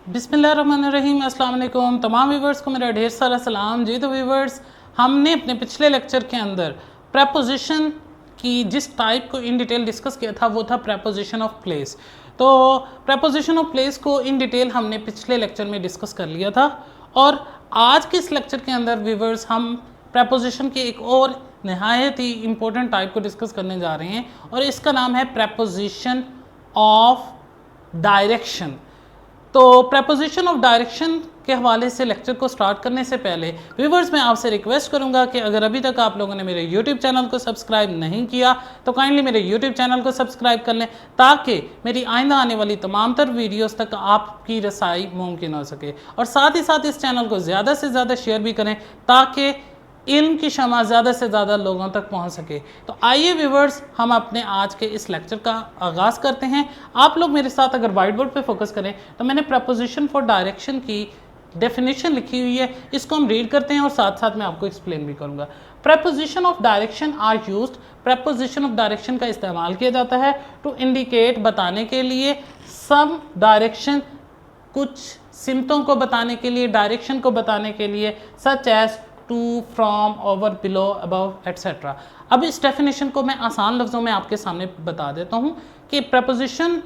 बिस्मिल्लाहिर्रहमानिर्रहीम। अस्सलाम वालेकुम तमाम व्यूवर्स को मेरा ढेर सारा सलाम जी। तो व्यूवर्स, हमने अपने पिछले लेक्चर के अंदर प्रपोजिशन की जिस टाइप को इन डिटेल डिस्कस किया था वो था प्रपोजिशन ऑफ प्लेस। तो प्रपोजिशन ऑफ प्लेस को इन डिटेल हमने पिछले लेक्चर में डिस्कस कर लिया था और आज के इस लेक्चर के अंदर व्यूवर्स हम प्रपोजिशन के एक और नहायत ही इम्पोर्टेंट टाइप को डिस्कस करने जा रहे हैं और इसका नाम है प्रपोजिशन ऑफ डायरेक्शन। तो प्रपोजिशन ऑफ डायरेक्शन के हवाले से लेक्चर को स्टार्ट करने से पहले व्यूवर्स मैं आपसे रिक्वेस्ट करूंगा कि अगर अभी तक आप लोगों ने मेरे यूट्यूब चैनल को सब्सक्राइब नहीं किया तो काइंडली मेरे यूट्यूब चैनल को सब्सक्राइब कर लें ताकि मेरी आइंदा आने वाली तमाम तर वीडियोस तक आपकी रसाई मुमकिन हो सके और साथ ही साथ इस चैनल को ज़्यादा से ज़्यादा शेयर भी करें ताकि इल्म की शमा ज़्यादा से ज़्यादा लोगों तक पहुंच सके। तो आइए व्यूवर्स हम अपने आज के इस लेक्चर का आगाज़ करते हैं। आप लोग मेरे साथ अगर वाइट बोर्ड पे फोकस करें तो मैंने प्रपोजिशन फॉर डायरेक्शन की डेफिनेशन लिखी हुई है, इसको हम रीड करते हैं और साथ साथ मैं आपको एक्सप्लेन भी करूँगा। Preposition of direction are used, preposition of direction का इस्तेमाल किया जाता है टू इंडिकेट, बताने के लिए, सम डायरेक्शन, कुछ सिमतों को बताने के लिए, डायरेक्शन को बताने के लिए, such as to, from, over, below, above, etcetera. अब इस डेफिनेशन को मैं आसान लफ्ज़ों में आपके सामने बता देता हूँ कि प्रपोजिशन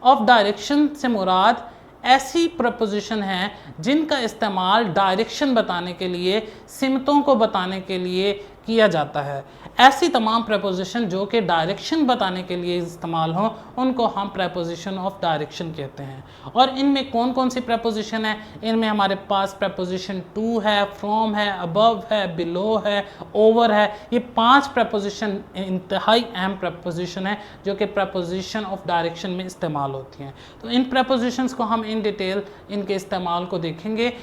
ऑफ डायरेक्शन से मुराद ऐसी प्रपोजिशन है जिनका इस्तेमाल डायरेक्शन बताने के लिए, सिमतों को बताने के लिए किया जाता है। ऐसी तमाम प्रपोजिशन जो कि डायरेक्शन बताने के लिए इस्तेमाल हों उनको हम प्रपोजिशन ऑफ डायरेक्शन कहते हैं। और इनमें कौन कौन सी प्रपोजिशन है? इनमें हमारे पास प्रपोजिशन टू है, फ्रॉम है, अबव है, बिलो है, ओवर है। ये 5 प्रपोजिशन इंतहाई अहम प्रपोजिशन है जो कि प्रपोजिशन ऑफ डायरेक्शन में इस्तेमाल होती हैं। तो इन प्रपोजिशंस को हम इन डिटेल इनके इस्तेमाल को देखेंगे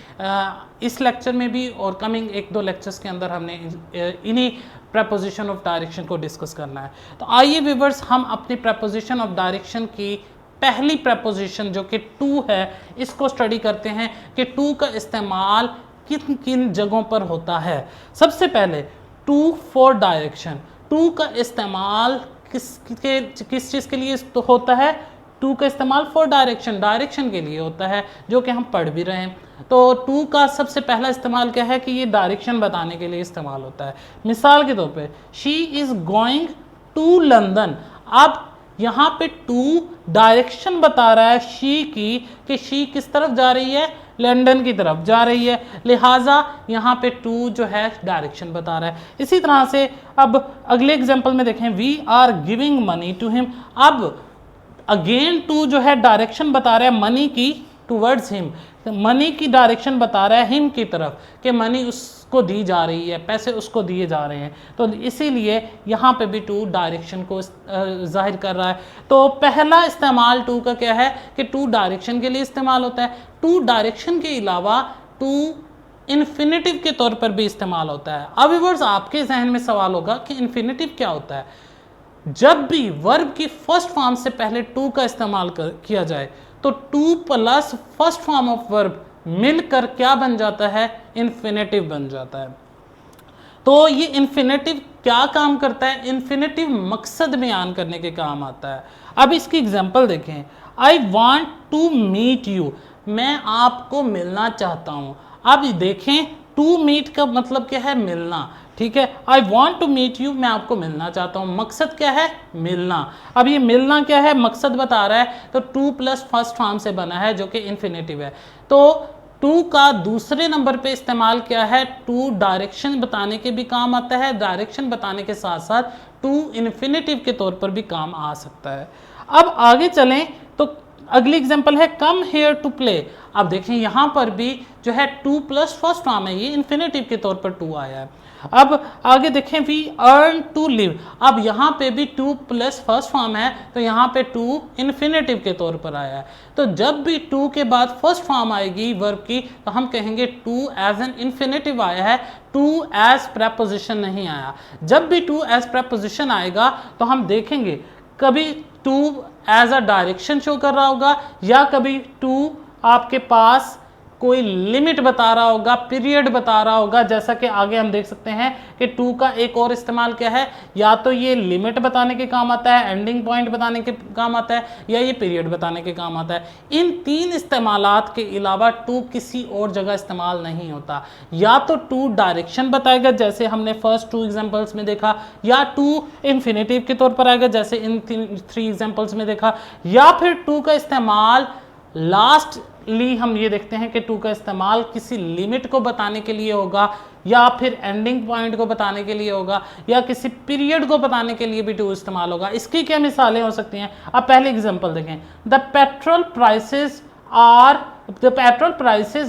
इस लेक्चर में भी और कमिंग 1-2 लेक्चर्स के अंदर हमने इन्हीं प्रपोजिशन ऑफ डायरेक्शन को डिस्कस करना है। तो आइए व्यूवर्स हम अपनी प्रपोजिशन ऑफ डायरेक्शन की पहली प्रपोजिशन जो कि टू है इसको स्टडी करते हैं कि टू का इस्तेमाल किन किन जगहों पर होता है। सबसे पहले टू फॉर डायरेक्शन, टू का इस्तेमाल किस चीज़ के लिए तो होता है? टू का इस्तेमाल फॉर डायरेक्शन, डायरेक्शन के लिए होता है जो कि हम पढ़ भी रहे हैं। तो टू का सबसे पहला इस्तेमाल क्या है कि ये डायरेक्शन बताने के लिए इस्तेमाल होता है। मिसाल के तौर पे she is going to London. अब यहाँ पे टू डायरेक्शन बता रहा है शी की कि शी किस तरफ जा रही है? लंदन की तरफ जा रही है, लिहाजा यहाँ पे टू जो है डायरेक्शन बता रहा है। इसी तरह से अब अगले एग्जाम्पल में देखें, we are giving money to him. अब अगेन टू जो है डायरेक्शन बता रहा है मनी की टूवर्ड्स हिम, मनी की डायरेक्शन बता रहा है हिम की तरफ कि मनी उसको दी जा रही है, पैसे उसको दिए जा रहे हैं। तो इसीलिए यहाँ पे भी टू डायरेक्शन को जाहिर कर रहा है। तो पहला इस्तेमाल टू का क्या है कि टू डायरेक्शन के लिए इस्तेमाल होता है। टू डायरेक्शन के अलावा टू इन्फिनेटिव के तौर पर भी इस्तेमाल होता है। अब व्यूअर्स आपके जहन में सवाल होगा कि इन्फिनेटिव क्या होता है? जब भी वर्ब की फर्स्ट फॉर्म से पहले टू का इस्तेमाल किया जाए तो two plus first form of verb मिलकर क्या बन जाता है? इन्फिनेटिव बन जाता है। तो ये इन्फिनेटिव क्या काम करता है? इन्फिनेटिव मकसद बयान करने के काम आता है। अब इसकी एग्जांपल देखें, I want to meet you, मैं आपको मिलना चाहता हूँ। अब देखें टू मीट का मतलब क्या है? मिलना, ठीक है। I want to meet you, मैं आपको मिलना चाहता हूँ। मकसद क्या है? मिलना। अब ये मिलना क्या है? मकसद बता रहा है। तो टू प्लस फर्स्ट फॉर्म से बना है जो कि इन्फिनेटिव है। तो टू का दूसरे नंबर पे इस्तेमाल क्या है? टू डायरेक्शन बताने के भी काम आता है, डायरेक्शन बताने के साथ साथ टू इन्फिनेटिव के तौर पर भी काम आ सकता है। अब आगे चलें तो अगली एग्जांपल है कम हेयर टू प्ले। अब देखें यहाँ पर भी जो है टू प्लस फर्स्ट फॉर्म है, ये इन्फिनेटिव के तौर पर टू आया है। अब आगे देखें वी अर्न टू लिव। अब यहाँ पे भी टू प्लस फर्स्ट फॉर्म है तो यहाँ पे टू इन्फिनेटिव के तौर पर आया है। तो जब भी टू के बाद फर्स्ट फॉर्म आएगी वर्ब की तो हम कहेंगे टू एज एन इन्फिनेटिव आया है, टू एज प्रपोजिशन नहीं आया। जब भी टू एज प्रपोजिशन आएगा तो हम देखेंगे कभी to as a direction show कर रहा होगा या कभी टू आपके पास कोई लिमिट बता रहा होगा, पीरियड बता रहा होगा। जैसा कि आगे हम देख सकते हैं कि टू का एक और इस्तेमाल क्या है, या तो ये लिमिट बताने के काम आता है, एंडिंग पॉइंट बताने के काम आता है, या ये पीरियड बताने के काम आता है। इन तीन इस्तेमालात के अलावा टू किसी और जगह इस्तेमाल नहीं होता। या तो टू डायरेक्शन बताएगा जैसे हमने फर्स्ट 2 एग्जांपल्स में देखा, या टू इन्फिनेटिव के तौर पर आएगा जैसे इन 3 एग्जांपल्स में देखा, या फिर टू का इस्तेमाल लास्टली हम ये देखते हैं कि टू का इस्तेमाल किसी लिमिट को बताने के लिए होगा, या फिर एंडिंग पॉइंट को बताने के लिए होगा, या किसी पीरियड को बताने के लिए भी टू इस्तेमाल होगा। इसकी क्या मिसालें हो सकती हैं? अब पहले एग्जांपल देखें, the petrol prices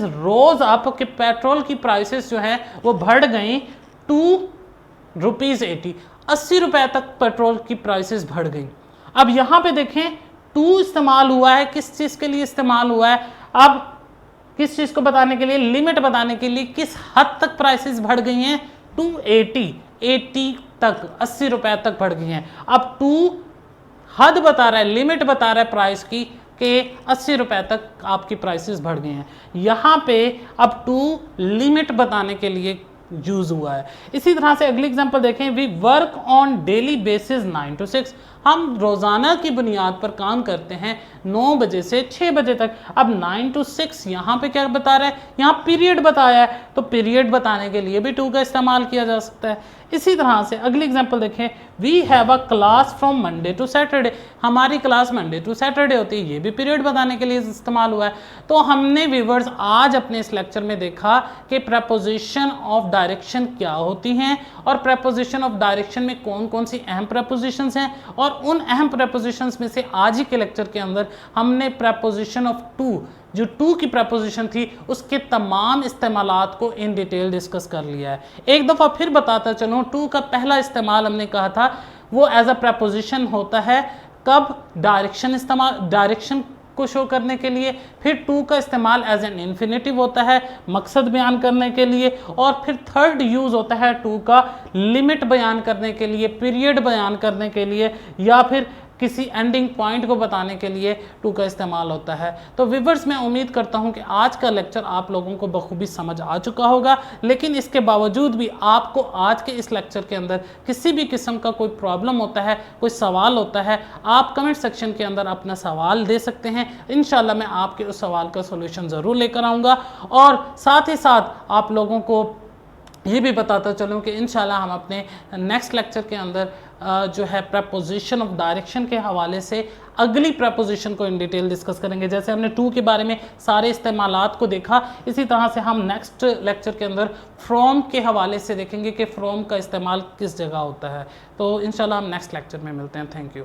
rose up, कि पेट्रोल की प्राइसेस जो है वो बढ़ गई ₹2.80, 80 रुपए तक पेट्रोल की प्राइसेस बढ़ गई। अब यहां पे देखें टू इस्तेमाल हुआ है, किस चीज के लिए इस्तेमाल हुआ है? अब किस चीज को बताने के लिए? लिमिट बताने के लिए। किस हद तक प्राइसेस बढ़ गई हैं? 280 तक, 80 रुपए तक बढ़ गई हैं। अब टू हद बता रहा है, लिमिट बता रहा है प्राइस की कि 80 रुपए तक आपकी प्राइसेस बढ़ गई हैं। यहां पे अब टू लिमिट बताने के लिए यूज हुआ है। इसी तरह से अगली एग्जांपल देखें, we work on daily basis 9 to 6, हम रोजाना की बुनियाद पर काम करते हैं 9 बजे से 6 बजे तक। अब 9 to 6 यहाँ पे क्या बता रहा है? यहाँ पीरियड बताया है, तो पीरियड बताने के लिए भी टू का इस्तेमाल किया जा सकता है। इसी तरह से अगली एग्जांपल देखें, we have a class from Monday to Saturday, हमारी क्लास मंडे टू सैटरडे होती है, ये भी पीरियड बताने के लिए इस्तेमाल हुआ है। तो हमने व्यूअर्स आज अपने इस लेक्चर में देखा कि प्रपोजिशन ऑफ डायरेक्शन क्या होती हैं, और प्रपोजिशन ऑफ डायरेक्शन में कौन कौन सी अहम प्रपोजिशंस हैं, और उन अहम प्रपोजिशंस में से आज ही के लेक्चर के अंदर हमने प्रपोजिशन ऑफ टू, जो टू की प्रपोजिशन थी, उसके तमाम इस्तेमालात को इन डिटेल डिस्कस कर लिया है। एक दफ़ा फिर बताता चलूँ, टू का पहला इस्तेमाल हमने कहा था वो एज अ प्रपोजिशन होता है कब? डायरेक्शन को शो करने के लिए। फिर टू का इस्तेमाल एज एन इन्फिनेटिव होता है मकसद बयान करने के लिए, और फिर थर्ड यूज़ होता है टू का लिमिट बयान करने के लिए, पीरियड बयान करने के लिए, या फिर किसी एंडिंग पॉइंट को बताने के लिए टू का इस्तेमाल होता है। तो व्यूअर्स, मैं उम्मीद करता हूं कि आज का लेक्चर आप लोगों को बखूबी समझ आ चुका होगा, लेकिन इसके बावजूद भी आपको आज के इस लेक्चर के अंदर किसी भी किस्म का कोई प्रॉब्लम होता है, कोई सवाल होता है, आप कमेंट सेक्शन के अंदर अपना सवाल दे सकते हैं। इंशाल्लाह मैं आपके उस सवाल का सोल्यूशन ज़रूर लेकर आऊँगा, और साथ ही साथ आप लोगों को ये भी बताता चलूँ कि इंशाल्लाह हम अपने नेक्स्ट लेक्चर के अंदर जो है प्रपोजिशन ऑफ डायरेक्शन के हवाले से अगली प्रपोजिशन को इन डिटेल डिस्कस करेंगे। जैसे हमने टू के बारे में सारे इस्तेमालात को देखा, इसी तरह से हम नेक्स्ट लेक्चर के अंदर फ्रॉम के हवाले से देखेंगे कि फ्रॉम का इस्तेमाल किस जगह होता है। तो इंशाल्लाह हम नेक्स्ट लेक्चर में मिलते हैं। Thank you.